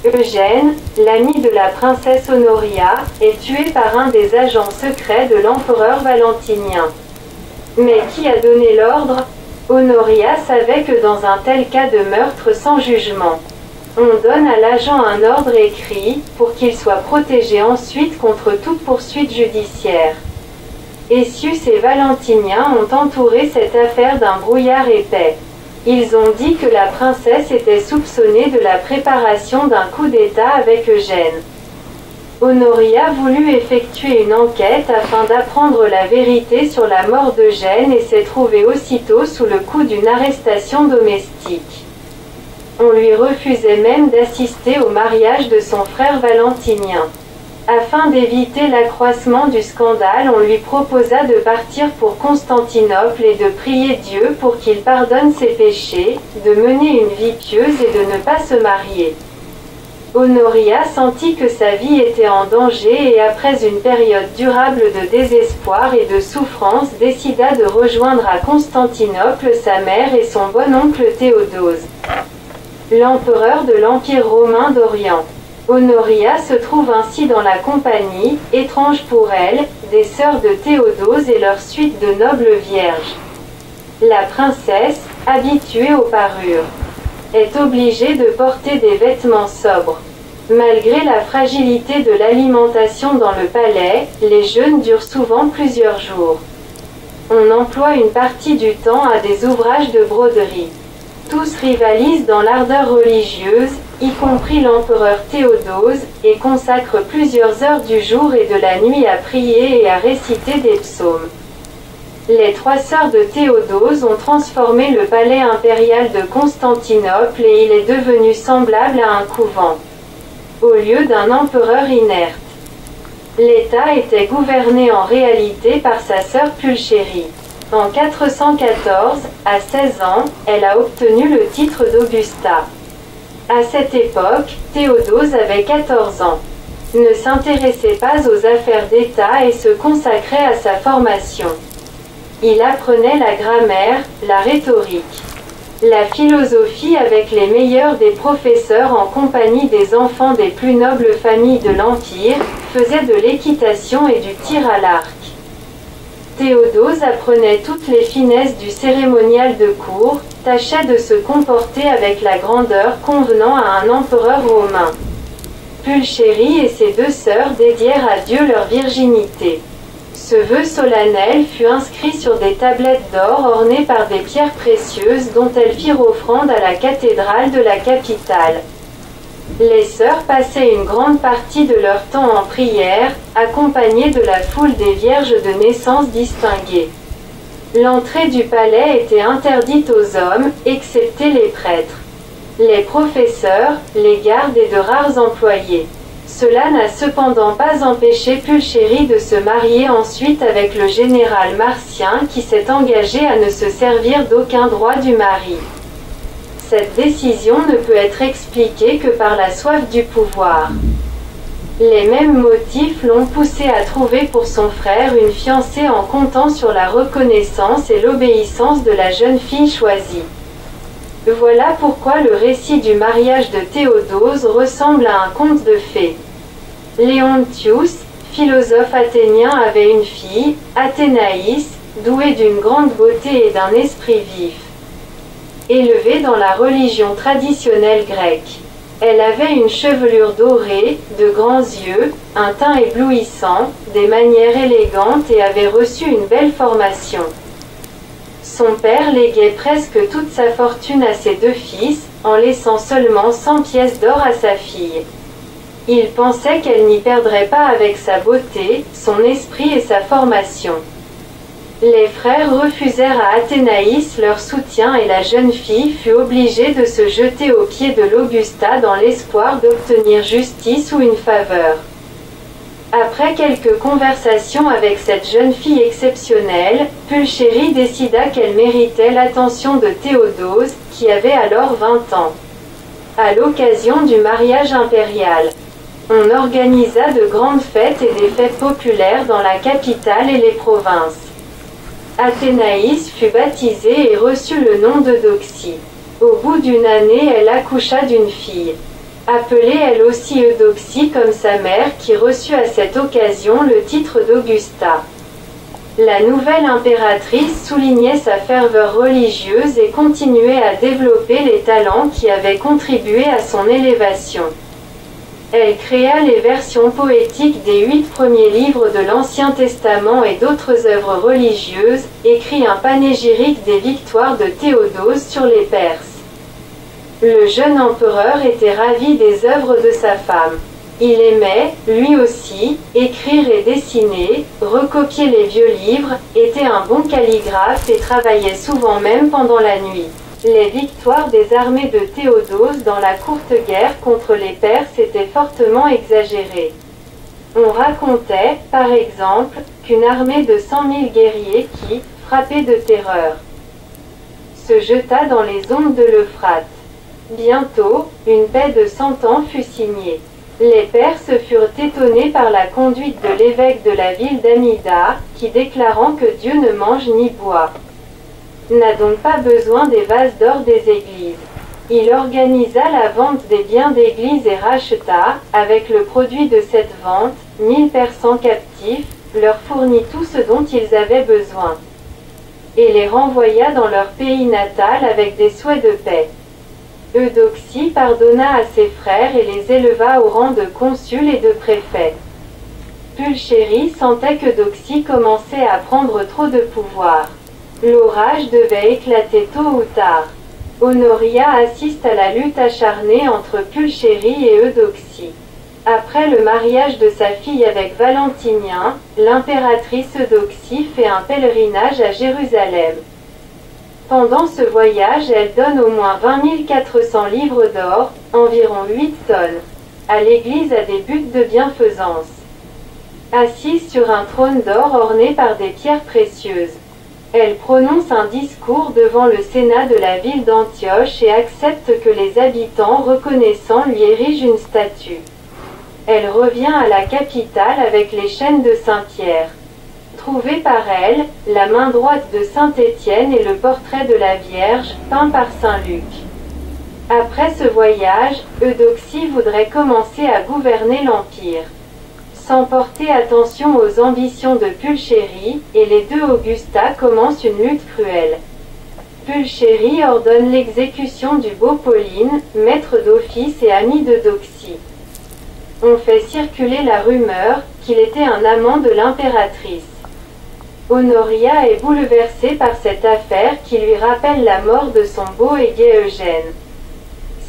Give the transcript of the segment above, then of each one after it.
Eugène, l'ami de la princesse Honoria, est tué par un des agents secrets de l'empereur Valentinien. Mais qui a donné l'ordre? Honoria savait que dans un tel cas de meurtre sans jugement, on donne à l'agent un ordre écrit, pour qu'il soit protégé ensuite contre toute poursuite judiciaire. Essius et Valentinien ont entouré cette affaire d'un brouillard épais. Ils ont dit que la princesse était soupçonnée de la préparation d'un coup d'État avec Eugène. Honoria voulut effectuer une enquête afin d'apprendre la vérité sur la mort d'Eugène et s'est trouvée aussitôt sous le coup d'une arrestation domestique. On lui refusait même d'assister au mariage de son frère Valentinien. Afin d'éviter l'accroissement du scandale, on lui proposa de partir pour Constantinople et de prier Dieu pour qu'il pardonne ses péchés, de mener une vie pieuse et de ne pas se marier. Honoria sentit que sa vie était en danger et après une période durable de désespoir et de souffrance décida de rejoindre à Constantinople sa mère et son bon-oncle Théodose, l'empereur de l'Empire romain d'Orient. Honoria se trouve ainsi dans la compagnie, étrange pour elle, des sœurs de Théodose et leur suite de nobles vierges. La princesse, habituée aux parures, est obligée de porter des vêtements sobres. Malgré la fragilité de l'alimentation dans le palais, les jeûnes durent souvent plusieurs jours. On emploie une partie du temps à des ouvrages de broderie. Tous rivalisent dans l'ardeur religieuse, y compris l'empereur Théodose, et consacrent plusieurs heures du jour et de la nuit à prier et à réciter des psaumes. Les trois sœurs de Théodose ont transformé le palais impérial de Constantinople et il est devenu semblable à un couvent, au lieu d'un empereur inerte. L'État était gouverné en réalité par sa sœur Pulchérie. En 414, à 16 ans, elle a obtenu le titre d'Augusta. À cette époque, Théodose avait 14 ans, ne s'intéressait pas aux affaires d'État et se consacrait à sa formation. Il apprenait la grammaire, la rhétorique, la philosophie avec les meilleurs des professeurs en compagnie des enfants des plus nobles familles de l'Empire, faisait de l'équitation et du tir à l'arc. Théodose apprenait toutes les finesses du cérémonial de cour, tâchait de se comporter avec la grandeur convenant à un empereur romain. Pulchérie et ses deux sœurs dédièrent à Dieu leur virginité. Ce vœu solennel fut inscrit sur des tablettes d'or ornées par des pierres précieuses dont elles firent offrande à la cathédrale de la capitale. Les sœurs passaient une grande partie de leur temps en prière, accompagnées de la foule des vierges de naissance distinguées. L'entrée du palais était interdite aux hommes, excepté les prêtres, les professeurs, les gardes et de rares employés. Cela n'a cependant pas empêché Pulchérie de se marier ensuite avec le général Martien qui s'est engagé à ne se servir d'aucun droit du mari. Cette décision ne peut être expliquée que par la soif du pouvoir. Les mêmes motifs l'ont poussé à trouver pour son frère une fiancée en comptant sur la reconnaissance et l'obéissance de la jeune fille choisie. Voilà pourquoi le récit du mariage de Théodose ressemble à un conte de fées. Léontius, philosophe athénien, avait une fille, Athénaïs, douée d'une grande beauté et d'un esprit vif. Élevée dans la religion traditionnelle grecque. Elle avait une chevelure dorée, de grands yeux, un teint éblouissant, des manières élégantes et avait reçu une belle formation. Son père léguait presque toute sa fortune à ses deux fils, en laissant seulement 100 pièces d'or à sa fille. Il pensait qu'elle n'y perdrait pas avec sa beauté, son esprit et sa formation. Les frères refusèrent à Athénaïs leur soutien et la jeune fille fut obligée de se jeter aux pieds de l'Augusta dans l'espoir d'obtenir justice ou une faveur. Après quelques conversations avec cette jeune fille exceptionnelle, Pulchérie décida qu'elle méritait l'attention de Théodose, qui avait alors 20 ans. À l'occasion du mariage impérial, on organisa de grandes fêtes et des fêtes populaires dans la capitale et les provinces. Athénaïs fut baptisée et reçut le nom de Doxie. Au bout d'une année, elle accoucha d'une fille. appelée elle aussi Eudoxie comme sa mère qui reçut à cette occasion le titre d'Augusta. La nouvelle impératrice soulignait sa ferveur religieuse et continuait à développer les talents qui avaient contribué à son élévation. Elle créa les versions poétiques des 8 premiers livres de l'Ancien Testament et d'autres œuvres religieuses, écrit un panégyrique des victoires de Théodose sur les Perses. Le jeune empereur était ravi des œuvres de sa femme. Il aimait, lui aussi, écrire et dessiner, recopier les vieux livres, était un bon calligraphe et travaillait souvent même pendant la nuit. Les victoires des armées de Théodose dans la courte guerre contre les Perses étaient fortement exagérées. On racontait, par exemple, qu'une armée de 100 000 guerriers qui, frappés de terreur, se jeta dans les ondes de l'Euphrate. Bientôt, une paix de 100 ans fut signée. Les Perses furent étonnés par la conduite de l'évêque de la ville d'Amida, qui déclarant que Dieu ne mange ni boit, n'a donc pas besoin des vases d'or des églises. Il organisa la vente des biens d'église et racheta, avec le produit de cette vente, 1000 Persans captifs, leur fournit tout ce dont ils avaient besoin, et les renvoya dans leur pays natal avec des souhaits de paix. Eudoxie pardonna à ses frères et les éleva au rang de consul et de préfet. Pulchérie sentait qu'Eudoxie commençait à prendre trop de pouvoir. L'orage devait éclater tôt ou tard. Honoria assiste à la lutte acharnée entre Pulchérie et Eudoxie. Après le mariage de sa fille avec Valentinien, l'impératrice Eudoxie fait un pèlerinage à Jérusalem. Pendant ce voyage, elle donne au moins 20 400 livres d'or, environ 8 tonnes, à l'église à des buts de bienfaisance. Assise sur un trône d'or orné par des pierres précieuses, elle prononce un discours devant le sénat de la ville d'Antioche et accepte que les habitants reconnaissants lui érigent une statue. Elle revient à la capitale avec les chaînes de Saint-Pierre. Trouvé par elle, la main droite de Saint-Étienne et le portrait de la Vierge, peint par Saint-Luc. Après ce voyage, Eudoxie voudrait commencer à gouverner l'Empire, sans porter attention aux ambitions de Pulchérie, et les deux Augusta commencent une lutte cruelle. Pulchérie ordonne l'exécution du beau Pauline, maître d'office et ami d'Eudoxie. On fait circuler la rumeur qu'il était un amant de l'impératrice. Honoria est bouleversée par cette affaire qui lui rappelle la mort de son beau et gai Eugène.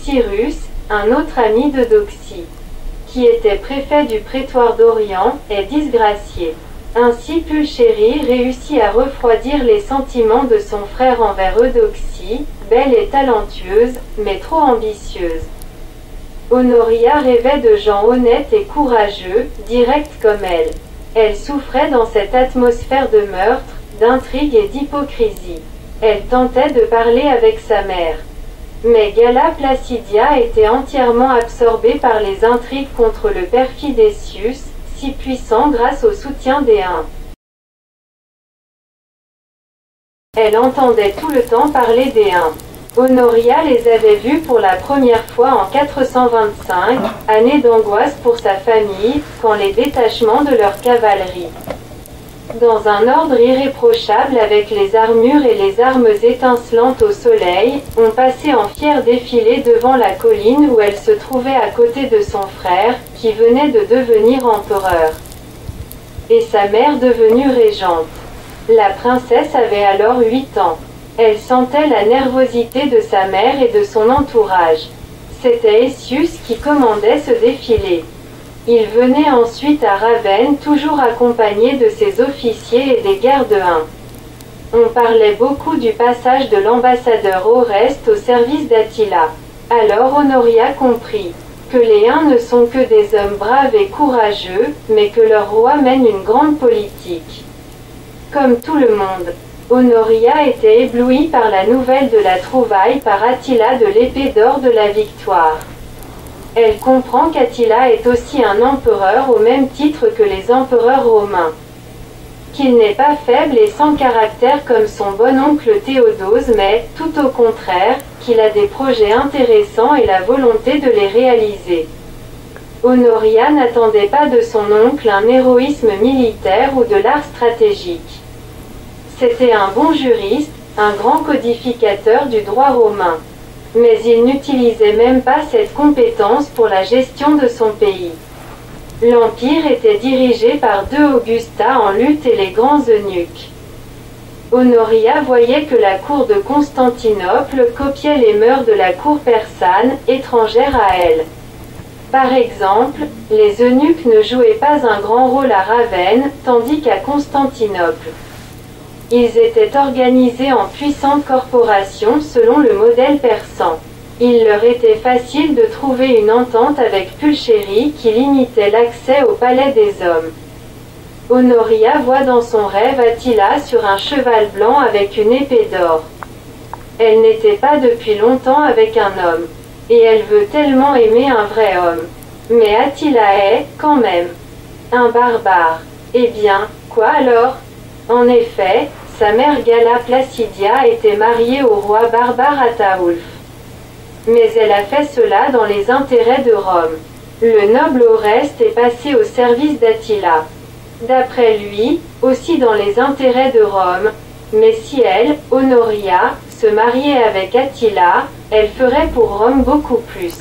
Cyrus, un autre ami d'Eudoxie, qui était préfet du prétoire d'Orient, est disgracié. Ainsi Pulchérie réussit à refroidir les sentiments de son frère envers Eudoxie, belle et talentueuse, mais trop ambitieuse. Honoria rêvait de gens honnêtes et courageux, directs comme elle. Elle souffrait dans cette atmosphère de meurtre, d'intrigue et d'hypocrisie. Elle tentait de parler avec sa mère. Mais Galla Placidia était entièrement absorbée par les intrigues contre le perfide Decius, si puissant grâce au soutien des Huns. Elle entendait tout le temps parler des Huns. Honoria les avait vus pour la première fois en 425, année d'angoisse pour sa famille, quand les détachements de leur cavalerie, dans un ordre irréprochable avec les armures et les armes étincelantes au soleil, ont passé en fier défilé devant la colline où elle se trouvait à côté de son frère, qui venait de devenir empereur, et sa mère devenue régente. La princesse avait alors 8 ans. Elle sentait la nervosité de sa mère et de son entourage. C'était Essius qui commandait ce défilé. Il venait ensuite à Ravenne, toujours accompagné de ses officiers et des gardes Huns. On parlait beaucoup du passage de l'ambassadeur Oreste au service d'Attila. Alors Honoria comprit que les Huns ne sont que des hommes braves et courageux, mais que leur roi mène une grande politique. Comme tout le monde, Honoria était éblouie par la nouvelle de la trouvaille par Attila de l'épée d'or de la victoire. Elle comprend qu'Attila est aussi un empereur au même titre que les empereurs romains. qu'il n'est pas faible et sans caractère comme son bon oncle Théodose, mais, tout au contraire, qu'il a des projets intéressants et la volonté de les réaliser. Honoria n'attendait pas de son oncle un héroïsme militaire ou de l'art stratégique. C'était un bon juriste, un grand codificateur du droit romain. Mais il n'utilisait même pas cette compétence pour la gestion de son pays. L'Empire était dirigé par 2 Augusta en lutte et les grands eunuques. Honoria voyait que la cour de Constantinople copiait les mœurs de la cour persane, étrangère à elle. Par exemple, les eunuques ne jouaient pas un grand rôle à Ravenne, tandis qu'à Constantinople. Ils étaient organisés en puissantes corporations selon le modèle persan. Il leur était facile de trouver une entente avec Pulchérie qui limitait l'accès au palais des hommes. Honoria voit dans son rêve Attila sur un cheval blanc avec une épée d'or. Elle n'était pas depuis longtemps avec un homme. Et elle veut tellement aimer un vrai homme. Mais Attila est, quand même, un barbare. Eh bien, quoi alors? En effet, sa mère Galla Placidia était mariée au roi barbare Ataulf. Mais elle a fait cela dans les intérêts de Rome. Le noble Oreste est passé au service d'Attila. D'après lui, aussi dans les intérêts de Rome, mais si elle, Honoria, se mariait avec Attila, elle ferait pour Rome beaucoup plus.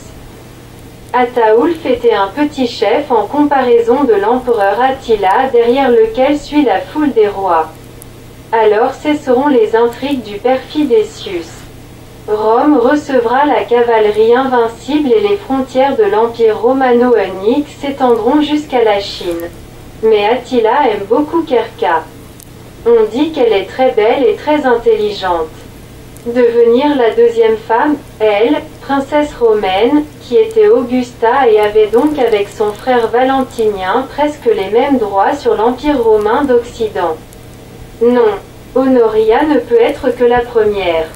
Ataulf était un petit chef en comparaison de l'empereur Attila derrière lequel suit la foule des rois. Alors cesseront les intrigues du perfide Decius. Rome recevra la cavalerie invincible et les frontières de l'empire romano-eunique s'étendront jusqu'à la Chine. Mais Attila aime beaucoup Kerka. On dit qu'elle est très belle et très intelligente. Devenir la deuxième femme, elle, princesse romaine, qui était Augusta et avait donc avec son frère Valentinien presque les mêmes droits sur l'Empire romain d'Occident. Non, Honoria ne peut être que la première.